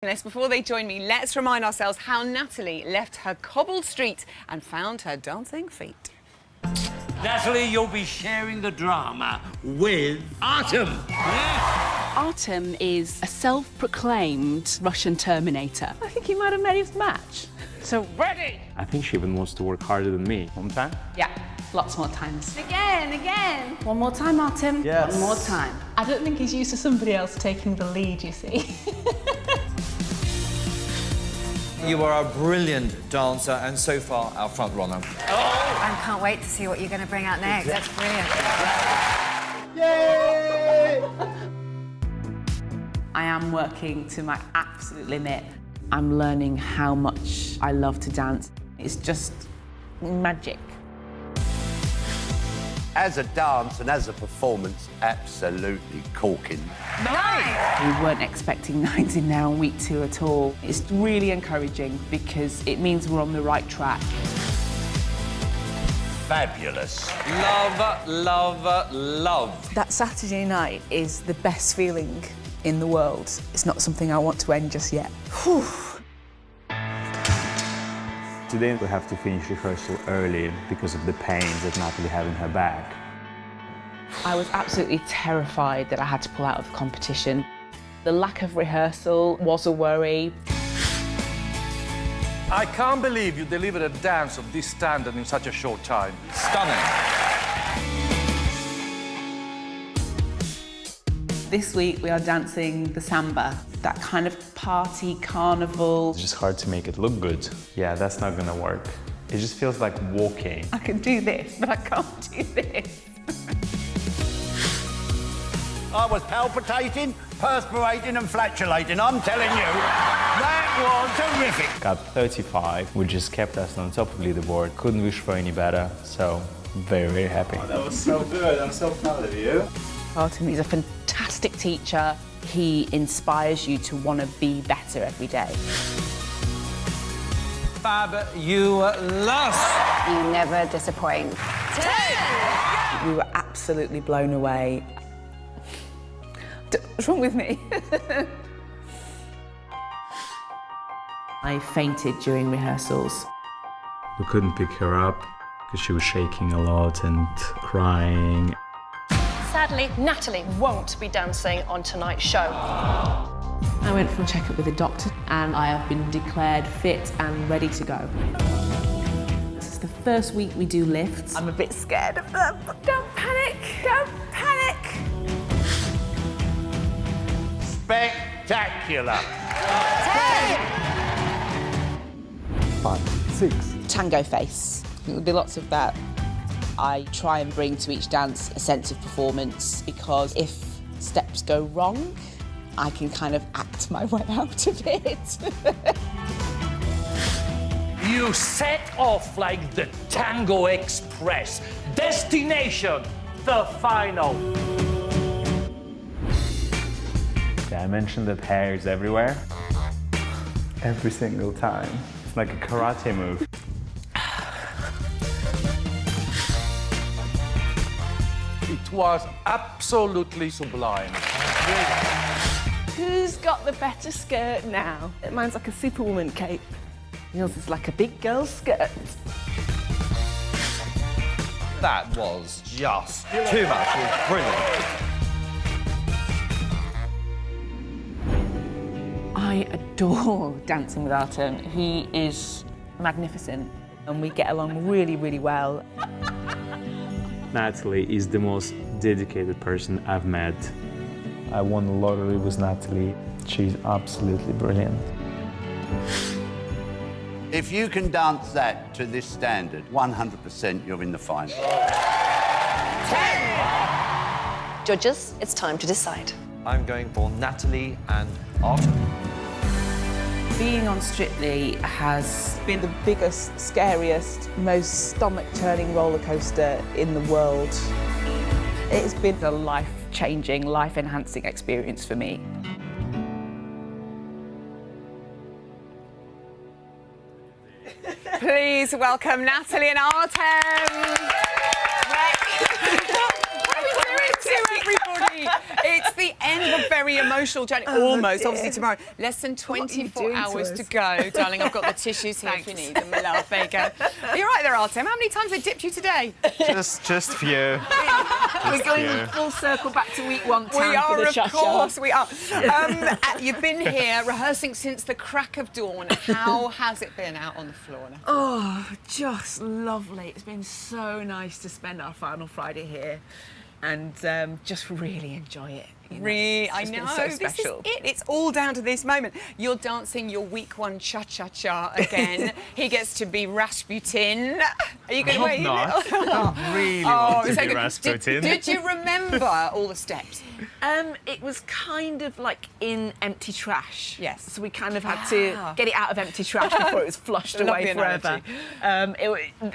Before they join me, let's remind ourselves how Natalie left her cobbled street and found her dancing feet. Natalie, you'll be sharing the drama with Artem. Yeah. Artem is a self-proclaimed Russian Terminator. I think he might have made his match. So ready! I think she even wants to work harder than me. One time? Yeah, lots more times. Again. One more time, Artem. Yes. One more time. I don't think he's used to somebody else taking the lead, you see. You are a brilliant dancer and so far our front runner. I can't wait to see what you're going to bring out next. That's brilliant. Yay! I am working to my absolute limit. I'm learning how much I love to dance. It's just magic. As a dance and as a performance, absolutely corking. Nice! We weren't expecting 9s in there on week 2 at all. It's really encouraging because it means we're on the right track. Fabulous. Love, love, love. That Saturday night is the best feeling in the world. It's not something I want to end just yet. Whew. Today we have to finish rehearsal early because of the pains that Natalie had in her back. I was absolutely terrified that I had to pull out of the competition. The lack of rehearsal was a worry. I can't believe you delivered a dance of this standard in such a short time. Stunning. This week we are dancing the samba, that kind of party carnival. It's just hard to make it look good. Yeah, that's not gonna work. It just feels like walking. I can do this, but I can't do this. I was palpitating, perspirating and flatulating, I'm telling you. That was terrific. Got 35, which just kept us on top of leaderboard. Couldn't wish for any better, so very, very happy. Oh, that was so good. I'm so proud of you. Artem is a fantastic teacher. He inspires you to want to be better every day. Fabulous. You never disappoint. 10! We were absolutely blown away. What's wrong with me? I fainted during rehearsals. We couldn't pick her up because she was shaking a lot and crying. Sadly, Natalie won't be dancing on tonight's show. I went for a checkup with a doctor and I have been declared fit and ready to go. This is the first week we do lifts. I'm a bit scared of them. Don't panic, don't panic. Spectacular. 5, 6. Tango face. There'll be lots of that. I try and bring to each dance a sense of performance because if steps go wrong, I can kind of act my way out of it. You set off like the Tango Express. Destination, the final. Yeah, I mentioned that hair is everywhere. Every single time. It's like a karate move. It was absolutely sublime. Who's got the better skirt now? Mine's like a superwoman cape. Yours is like a big girl skirt. That was just too much. It was brilliant. I adore dancing with Artem. He is magnificent and we get along really, really well. Natalie is the most dedicated person I've met. I won the lottery with Natalie. She's absolutely brilliant. If you can dance that to this standard, 100% you're in the final. 10! Judges, it's time to decide. I'm going for Natalie and Artem. Being on Strictly has Been the biggest, scariest, most stomach-turning roller coaster in the world. it's been a life-changing, life-enhancing experience for me. Please welcome Natalie and Artem. Everybody. It's the end of a very emotional journey. Almost, obviously, tomorrow. Less than 24 hours to go. Darling, I've got the tissues here if you need them, my love. There you go. Are you right there, Artem? How many times have they dipped you today? Just few. We're going full circle back to week 1 time We are, for the of cha-cha. course, we are. You've been here rehearsing since the crack of dawn. How has it been out on the floor now? Oh, just lovely. It's been so nice to spend our final Friday here and just really enjoy it. You know? Really, I It's know. been so This special. is it. It's all down to this moment. You're dancing your week 1 cha-cha-cha again. He gets to be Rasputin. Are you going to wait? I really want to so be good. Rasputin. Did you remember all the steps? It was kind of like in empty trash. Yes. So we kind of had to get it out of empty trash before it was flushed Lovely away forever.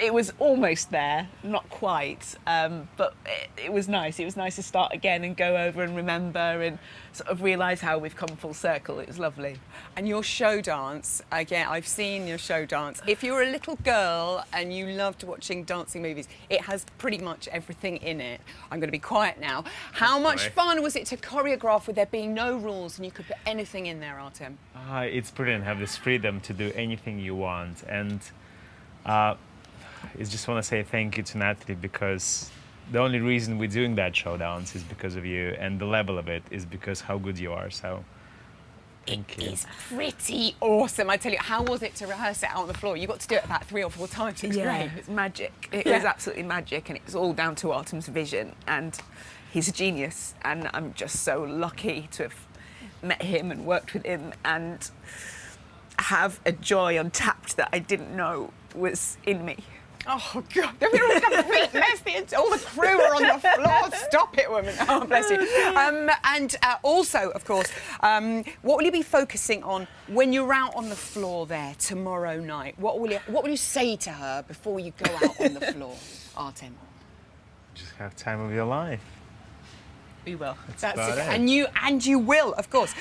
It was almost there, not quite, but it was nice. It was nice to start again and go over and remember and sort of realise how we've come full circle. It was lovely. And your show dance, again, I've seen your show dance. If you were a little girl and you loved watching dancing movies, it has pretty much everything in it. I'm going to be quiet now. How much fun was it to choreograph with there being no rules and you could put anything in there, Artem? It's brilliant. Have this freedom to do anything you want, and I just want to say thank you to Natalie, because the only reason we're doing that show dance is because of you, and the level of it is because how good you are. So thank you. It's pretty awesome, I tell you. How was it to rehearse it out on the floor? You got to do it about 3 or 4 times. It was great. It's magic. It was absolutely magic, and it was all down to Artem's vision, and he's a genius, and I'm just so lucky to have met him and worked with him and have a joy untapped that I didn't know was in me. Oh, God. Then we're all going to beat messy. All the crew are on the floor. Stop it, woman. Oh, bless you. And also, of course, what will you be focusing on when you're out on the floor there tomorrow night? What will you say to her before you go out on the floor, Artem? Just have time of your life. We will. That's about it. it. And you will, of course.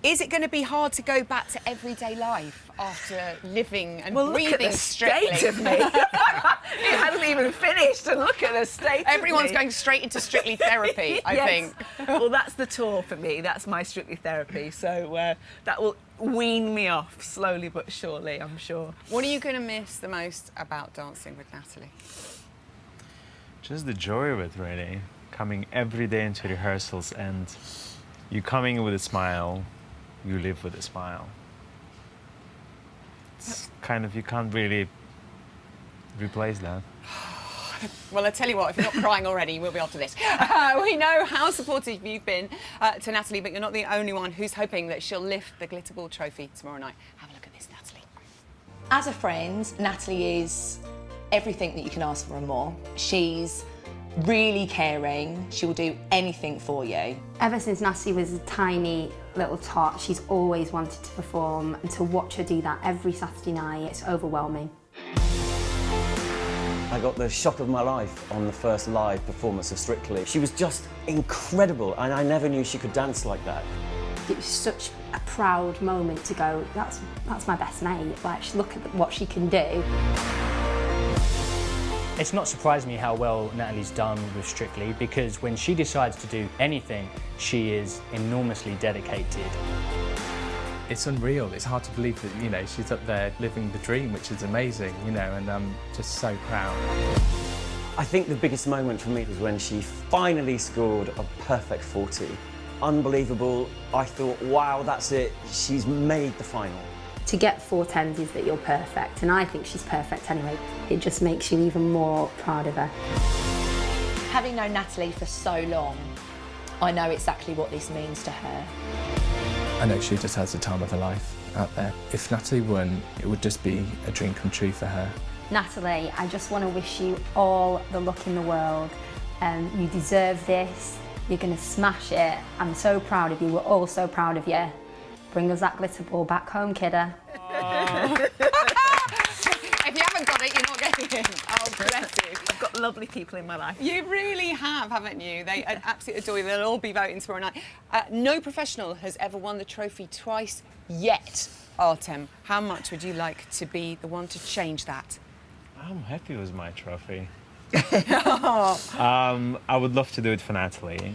Is it going to be hard to go back to everyday life after living and breathing look at the strictly? state of me. It hasn't even finished, and look at the state Everyone's of me. going straight into Strictly Therapy, I Yes. think. Well, that's the tour for me. That's my Strictly Therapy. So that will wean me off slowly but surely, I'm sure. What are you going to miss the most about dancing with Natalie? Just the joy of it, really. Coming every day into rehearsals, and you coming with a smile, you live with a smile. It's kind of, you can't really replace that. Well, I tell you what, if you're not crying already, we'll be after this. We know how supportive you've been to Natalie, but you're not the only one who's hoping that she'll lift the Glitterball trophy tomorrow night. Have a look at this, Natalie. As a friend, Natalie is everything that you can ask for and more. She's really caring. She will do anything for you. Ever since Natalie was a tiny little tot, she's always wanted to perform, and to watch her do that every Saturday night, it's overwhelming. I got the shock of my life on the first live performance of Strictly. She was just incredible, and I never knew she could dance like that. It was such a proud moment to go, that's my best mate, like, look at what she can do. It's not surprised me how well Natalie's done with Strictly, because when she decides to do anything, she is enormously dedicated. It's unreal. It's hard to believe that, you know, she's up there living the dream, which is amazing, you know, and I'm just so proud. I think the biggest moment for me was when she finally scored a perfect 40. Unbelievable. I thought, wow, that's it. She's made the final. To get 4 tens is that you're perfect, and I think she's perfect anyway. It just makes you even more proud of her. Having known Natalie for so long, I know exactly what this means to her. I know she just has the time of her life out there. If Natalie won, it would just be a dream come true for her. Natalie, I just want to wish you all the luck in the world. You deserve this. You're going to smash it. I'm so proud of you. We're all so proud of you. Bring us that glitter ball back home, kidda. If you haven't got it, you're not getting it. Oh, bless you. I've got lovely people in my life. You really have, haven't you? They absolutely adore you. They'll all be voting tomorrow night. No professional has ever won the trophy twice yet. Artem, how much would you like to be the one to change that? I'm happy with my trophy. I would love to do it for Natalie,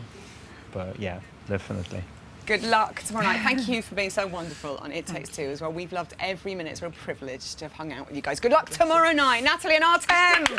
But yeah, definitely. Good luck tomorrow night. Thank you for being so wonderful on It Takes Two as well. We've loved every minute. It's a real privilege to have hung out with you guys. Good luck tomorrow night. Natalie and Artem.